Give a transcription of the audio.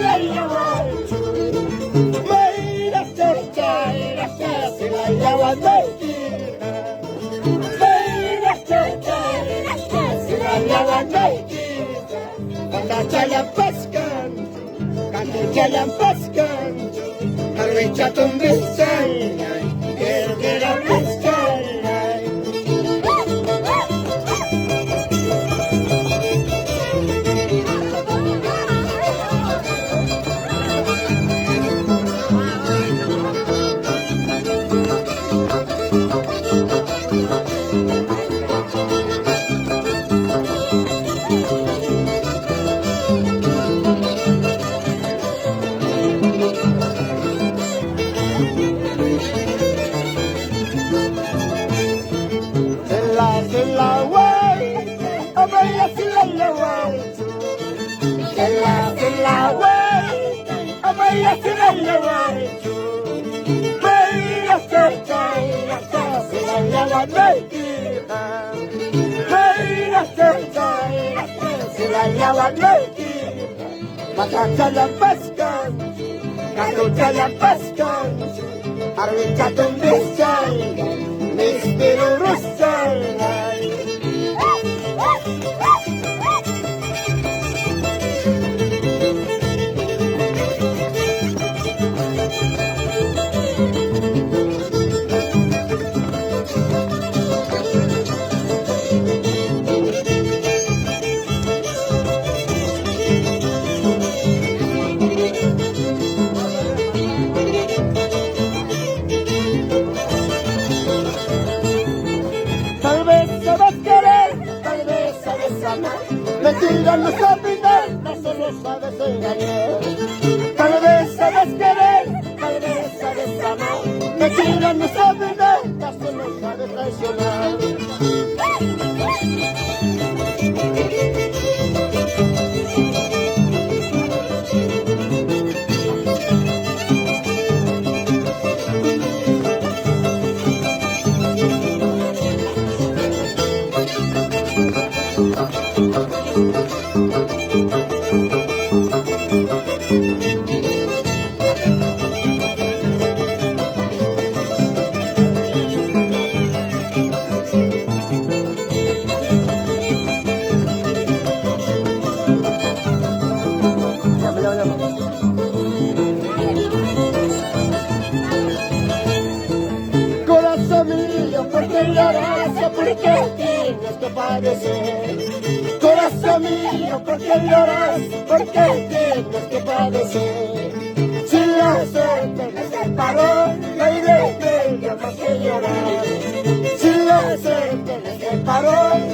la llevan Meira cerca y la se la llevan Meira cerca y la se la llevan Kanda jalan paskan Kanda jalan paskan Harus jatuh besar Kira-kira besar Maka jalan paskan, kalau jalan paskan, harus jatuh besar, mesti lurus jalan. Mentira no sabe dar, no solo sabes engañar. Tal vez sabes querer, tal vez sabes amar. Mentira no sabe dar, no solo sabes traicionar. Corazón mío, ¿por qué lloras o por qué tienes que padecer? Corazón mío, ¿por qué lloras? ¿Por qué tienes que padecer? Si la suerte me separó, no hay remedio más que llorar. Si la suerte me separó,